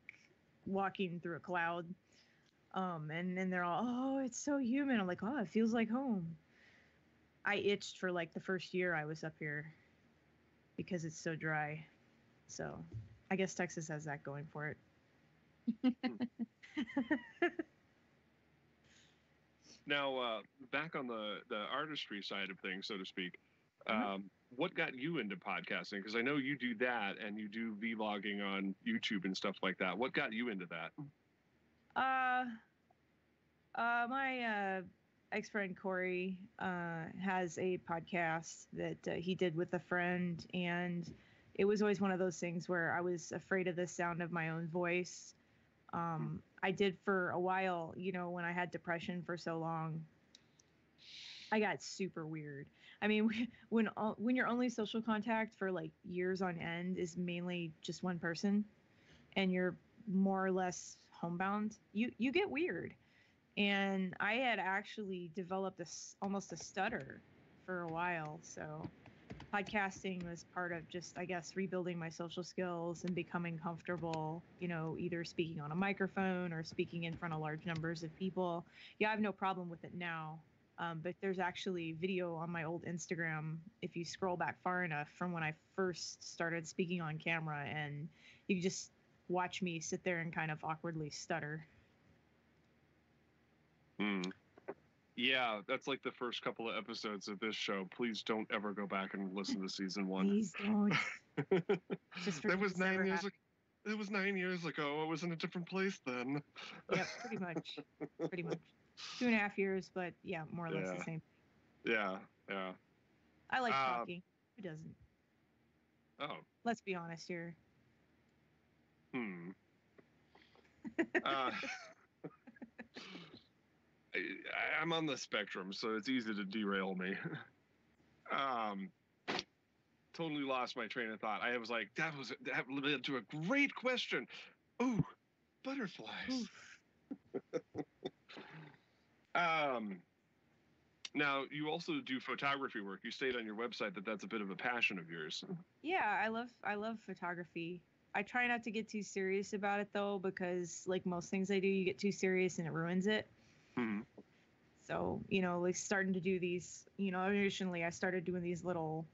walking through a cloud. And then they're all, oh, it's so humid. I'm like, oh, it feels like home. I itched for like the first year I was up here because it's so dry. So I guess Texas has that going for it. Now, back on the artistry side of things, so to speak, what got you into podcasting? Because I know you do that and you do vlogging on YouTube and stuff like that. What got you into that? My ex-friend Corey has a podcast that he did with a friend, and it was always one of those things where I was afraid of the sound of my own voice. I did for a while, you know, when I had depression for so long, I got super weird. I mean, when your only social contact for like years on end is mainly just one person, and you're more or less homebound, you get weird. And I had actually developed almost a stutter for a while. So podcasting was part of just, I guess, rebuilding my social skills and becoming comfortable, you know, either speaking on a microphone or speaking in front of large numbers of people. Yeah, I have no problem with it now. But there's actually video on my old Instagram, if you scroll back far enough, from when I first started speaking on camera, and you can just watch me sit there and kind of awkwardly stutter. Yeah, that's like the first couple of episodes of this show. Please don't ever go back and listen to season 1. Please don't. Just that was 9 years ago. It was 9 years ago. I was in a different place then. Yep, pretty much. Pretty much. 2.5 years, but yeah, more or less the same. Yeah. I like talking. Who doesn't? Oh. Let's be honest here. I'm on the spectrum, so it's easy to derail me. Totally lost my train of thought. I was like, that led to a great question. Ooh, butterflies. Now, you also do photography work. You state on your website that that's a bit of a passion of yours. Yeah, I love photography. I try not to get too serious about it, though, because like most things I do, you get too serious and it ruins it. So, you know, like starting to do these, you know, initially I started doing these little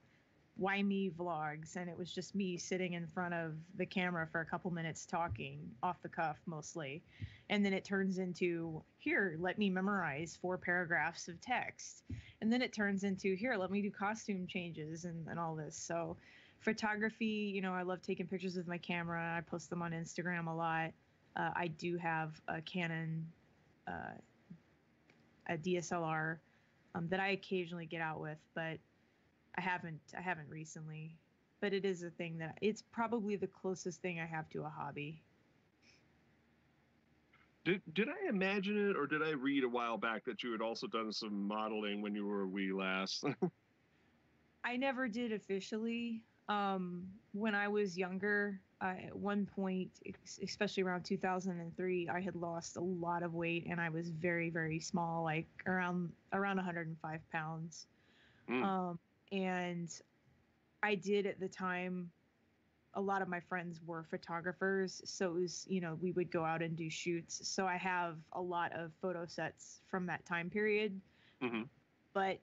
why me vlogs, and it was just me sitting in front of the camera for a couple minutes talking off the cuff mostly. And then it turns into, here, let me memorize 4 paragraphs of text. And then it turns into, here, let me do costume changes and all this. So photography, you know, I love taking pictures with my camera. I post them on Instagram a lot. I do have a Canon, a DSLR that I occasionally get out with, but I haven't recently. But it is a thing that it's probably the closest thing I have to a hobby. Did I imagine it, or did I read a while back that you had also done some modeling when you were a wee lass? I never did officially. When I was younger, at one point, especially around 2003, I had lost a lot of weight, and I was very, very small, like around 105 pounds. And I did at the time, a lot of my friends were photographers, so it was, you know, we would go out and do shoots. So I have a lot of photo sets from that time period. But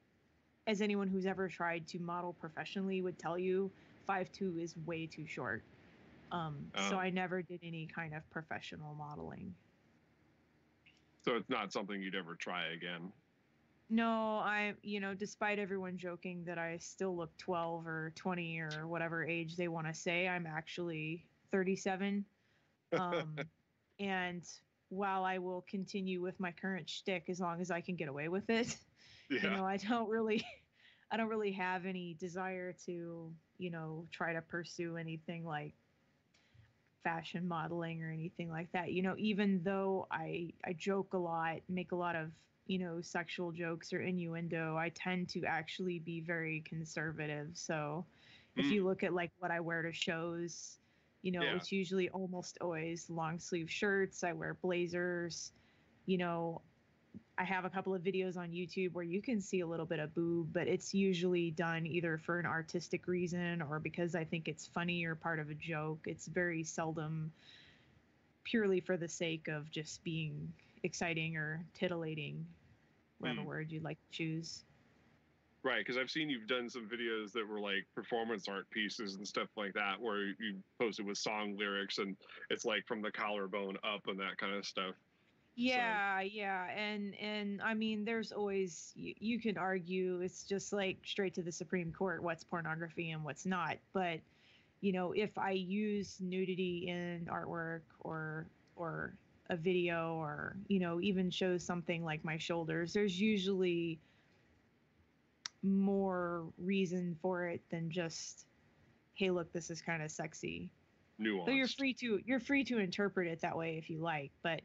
as anyone who's ever tried to model professionally would tell you, 5'2" is way too short. So I never did any kind of professional modeling. So it's not something you'd ever try again? No, you know, despite everyone joking that I still look 12 or 20 or whatever age they want to say, I'm actually 37. And while I will continue with my current shtick as long as I can get away with it, you know, I don't really have any desire to, you know, try to pursue anything like fashion modeling or anything like that. You know, even though I joke a lot, make a lot of, you know, sexual jokes or innuendo, I tend to actually be very conservative. So if you look at like what I wear to shows, you know, it's usually almost always long sleeve shirts. I wear blazers, you know, I have a couple of videos on YouTube where you can see a little bit of boob, but it's usually done either for an artistic reason or because I think it's funny or part of a joke. It's very seldom purely for the sake of just being exciting or titillating, whatever word you'd like to choose. Right, because I've seen you've done some videos that were like performance art pieces and stuff like that, where you posted with song lyrics and it's like from the collarbone up and that kind of stuff. Yeah, yeah, and I mean, there's always you can argue it's just like straight to the Supreme Court what's pornography and what's not. But if I use nudity in artwork or a video or even show something like my shoulders, there's usually more reason for it than just, hey, look, this is kind of sexy. Nuanced. So you're free to interpret it that way if you like, but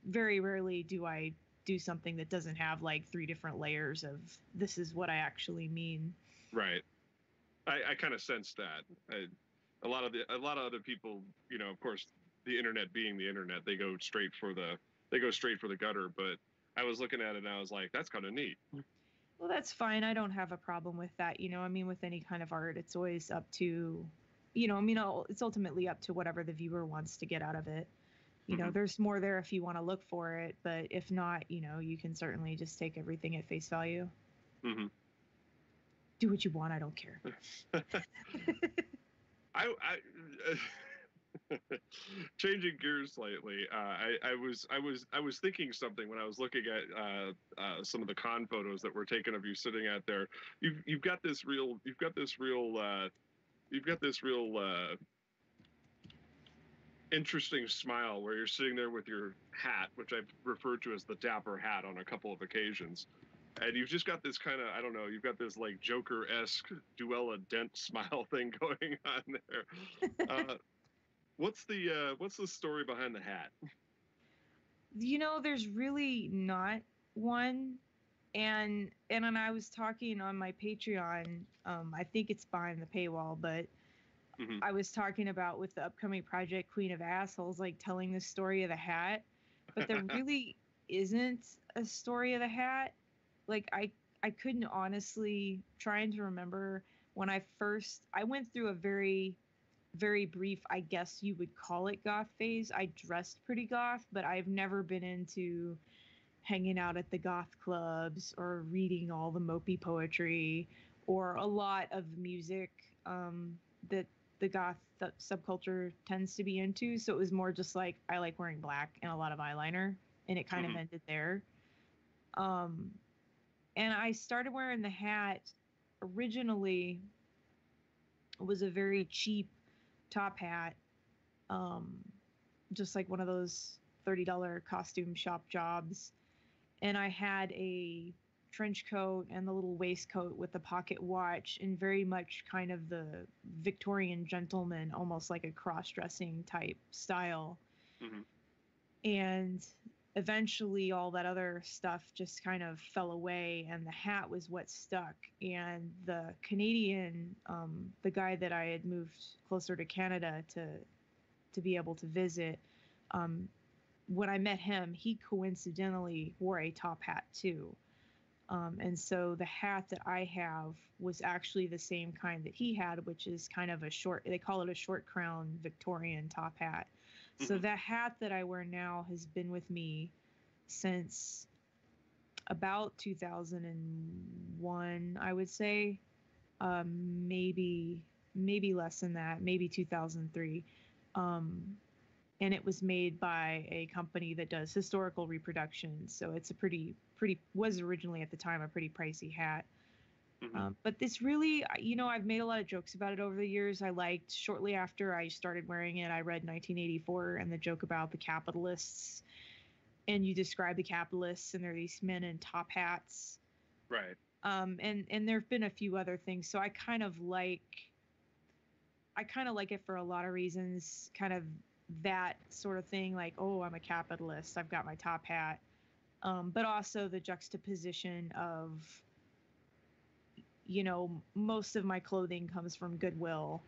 very rarely do I do something that doesn't have like 3 different layers of this is what I actually mean. Right. I kind of sense that. A lot of other people, of course, the internet being the internet, they go straight for the gutter. But I was looking at it and I was like, that's kind of neat. Well, that's fine. I don't have a problem with that. I mean, with any kind of art, it's always up to, it's ultimately up to whatever the viewer wants to get out of it. There's more there if you want to look for it, but if not, you can certainly just take everything at face value. Mm-hmm. Do what you want. I don't care. Changing gears slightly. I was thinking something when I was looking at some of the con photos that were taken of you sitting out there. You've got this real interesting smile where you're sitting there with your hat, which I've referred to as the dapper hat on a couple of occasions. And you've just got this kind of, I don't know, you've got this like Joker-esque Duella Dent smile thing going on there. What's the story behind the hat? There's really not one. And when I was talking on my Patreon, I think it's behind the paywall, but I was talking about with the upcoming project Queen of Assholes, like telling the story of the hat, but there really isn't a story of the hat. Like I couldn't honestly, trying to remember when I went through a very, very brief, I guess you would call it goth phase. I dressed pretty goth, but I've never been into hanging out at the goth clubs or reading all the mopey poetry or a lot of music that the goth subculture tends to be into. So it was more just like, I like wearing black and a lot of eyeliner, and it kind of ended there. And I started wearing the hat originally. It was a very cheap top hat, just like one of those $30 costume shop jobs. And I had a trench coat and the little waistcoat with the pocket watch, and very much kind of the Victorian gentleman, almost like a cross-dressing type style. And eventually all that other stuff just kind of fell away, and the hat was what stuck. And the Canadian, the guy that I had moved closer to Canada to be able to visit, when I met him, he coincidentally wore a top hat too. And so the hat that I have was actually the same kind that he had, which is kind of they call it a short crown Victorian top hat. So that hat that I wear now has been with me since about 2001, I would say. Maybe less than that, maybe 2003. And it was made by a company that does historical reproductions. So it's a was originally at the time a pretty pricey hat. But this really, I've made a lot of jokes about it over the years. Shortly after I started wearing it, I read 1984 and the joke about the capitalists. And you describe the capitalists, and they're these men in top hats. Right. And there have been a few other things. So I kind of like it for a lot of reasons, kind of that sort of thing, like, oh, I'm a capitalist, I've got my top hat. But also the juxtaposition of, most of my clothing comes from Goodwill.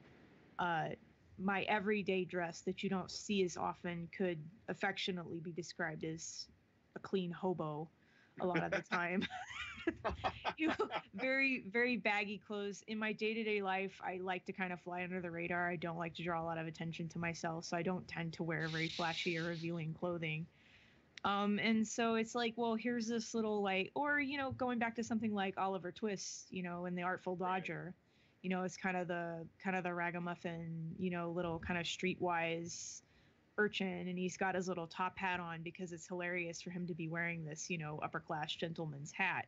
My everyday dress that you don't see as often could affectionately be described as a clean hobo. a lot of the time. You know, very, very baggy clothes. In my day-to-day life, I like to kind of fly under the radar. I don't like to draw a lot of attention to myself, so I don't tend to wear very flashy or revealing clothing. And so it's like, well, here's this little like, or going back to something like Oliver Twist, in The Artful Dodger, it's kind of the ragamuffin, little kind of streetwise urchin, and he's got his little top hat on because it's hilarious for him to be wearing this, upper class gentleman's hat,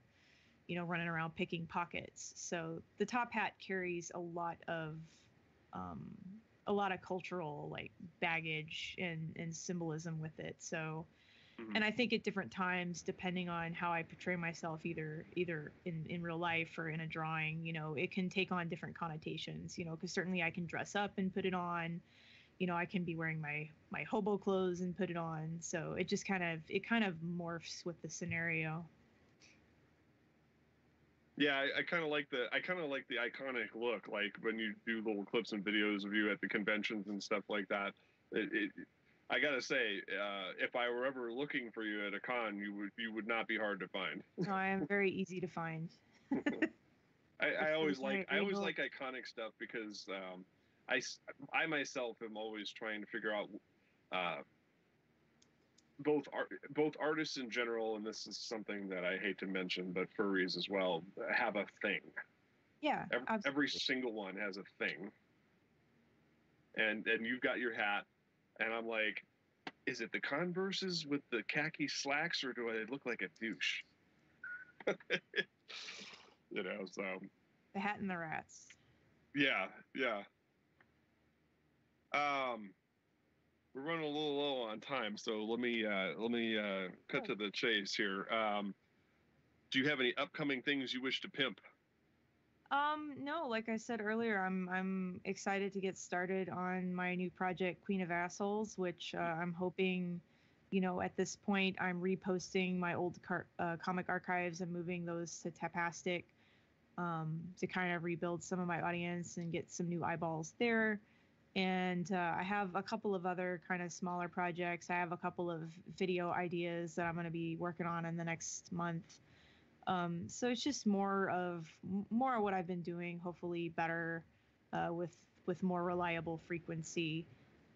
running around picking pockets. So the top hat carries a lot of cultural like baggage and symbolism with it. So, and I think at different times, depending on how I portray myself, either in real life or in a drawing, it can take on different connotations, because certainly I can dress up and put it on, I can be wearing my hobo clothes and put it on. So it just kind of morphs with the scenario. Yeah, I kind of like the iconic look, like when you do little clips and videos of you at the conventions and stuff like that. I gotta say, if I were ever looking for you at a con, you would not be hard to find. No, I am very easy to find. I always like iconic stuff because I myself am always trying to figure out both artists in general, and this is something that I hate to mention, but furries as well have a thing. Yeah, every single one has a thing, and you've got your hat, and I'm like, is it the Converses with the khaki slacks, or do I look like a douche? So the hat and the rats. Yeah. We're running a little low on time, so let me cut to the chase here. Do you have any upcoming things you wish to pimp? No, like I said earlier, I'm excited to get started on my new project, Queen of Assholes, which I'm hoping, at this point, I'm reposting my old comic archives and moving those to Tapastic to kind of rebuild some of my audience and get some new eyeballs there. And I have a couple of other kind of smaller projects. I have a couple of video ideas that I'm going to be working on in the next month. So it's just more of what I've been doing, hopefully better, with more reliable frequency.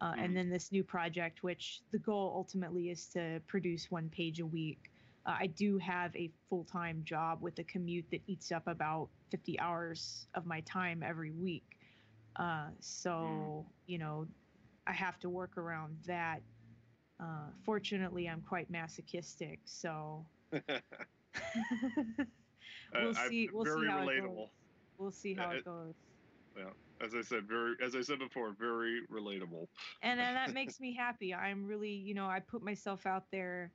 And then this new project, which the goal ultimately is to produce 1 page a week. I do have a full-time job with a commute that eats up about 50 hours of my time every week. So, I have to work around that. Fortunately, I'm quite masochistic, so we'll see how it goes. We'll see how it goes. Yeah, as I said before, very relatable. And that makes me happy. I'm really, I put myself out there,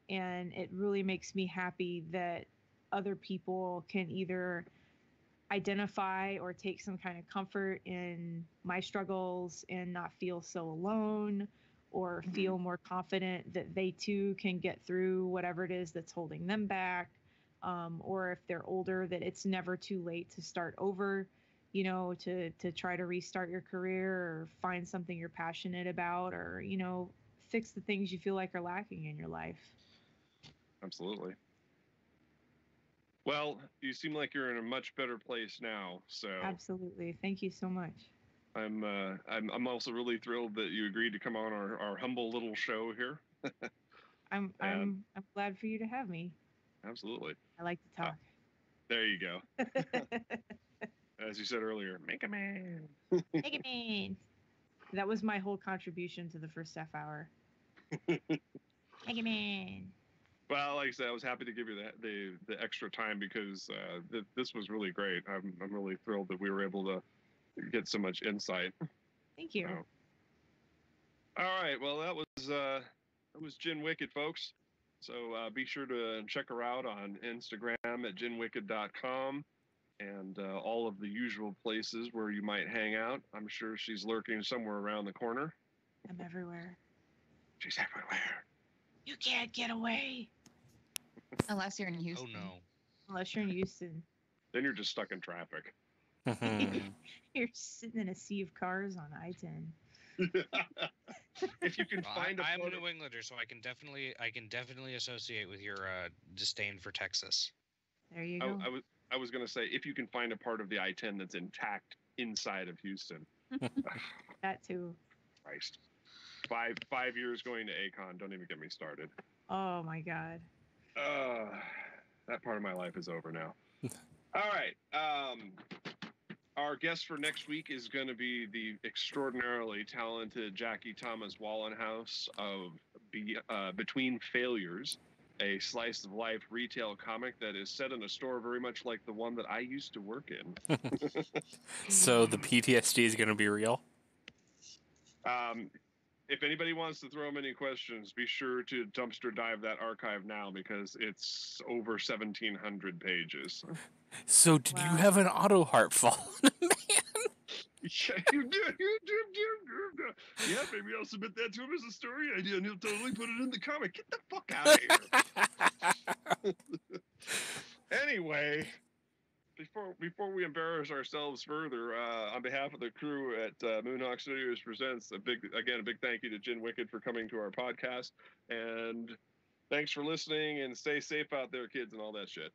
and it really makes me happy that other people can either identify or take some kind of comfort in my struggles and not feel so alone, or feel more confident that they too can get through whatever it is that's holding them back. Or if they're older, that it's never too late to start over, to try to restart your career or find something you're passionate about, or, fix the things you feel like are lacking in your life. Absolutely. Well, you seem like you're in a much better place now. So absolutely, thank you so much. I'm also really thrilled that you agreed to come on our humble little show here. I'm glad for you to have me. Absolutely. I like to talk. There you go. As you said earlier, make a man. Make a man. That was my whole contribution to the first half hour. Make a man. Well, like I said, I was happy to give you the extra time because this was really great. I'm really thrilled that we were able to get so much insight. Thank you. All right. Well, that was Jen Wicked, folks. So be sure to check her out on Instagram at jenwicked.com and all of the usual places where you might hang out. I'm sure she's lurking somewhere around the corner. I'm everywhere. She's everywhere. You can't get away. Unless you're in Houston. Oh, no. Unless you're in Houston. Then you're just stuck in traffic. You're sitting in a sea of cars on I-10. if you can Well, find a I'm a photo, New Englander, so I can definitely associate with your disdain for Texas. There you go. I was going to say, if you can find a part of the I-10 that's intact inside of Houston. That too. Christ. 5 years going to Akon. Don't even get me started. Oh my God. That part of my life is over now. All right. Our guest for next week is going to be the extraordinarily talented Jackie Thomas Wallenhouse of Between Failures, a slice of life retail comic that is set in a store very much like the one that I used to work in. So the PTSD is going to be real? If anybody wants to throw him any questions, be sure to dumpster dive that archive now because it's over 1,700 pages. So did Wow. you have an auto heart fall? Yeah, yeah, maybe I'll submit that to him as a story idea and he'll totally put it in the comic. Get the fuck out of here. Anyway, before we embarrass ourselves further, on behalf of the crew at Moonhawk Studios Presents, a big thank you to Jen Wicked for coming to our podcast, and thanks for listening, and stay safe out there, kids, and all that shit.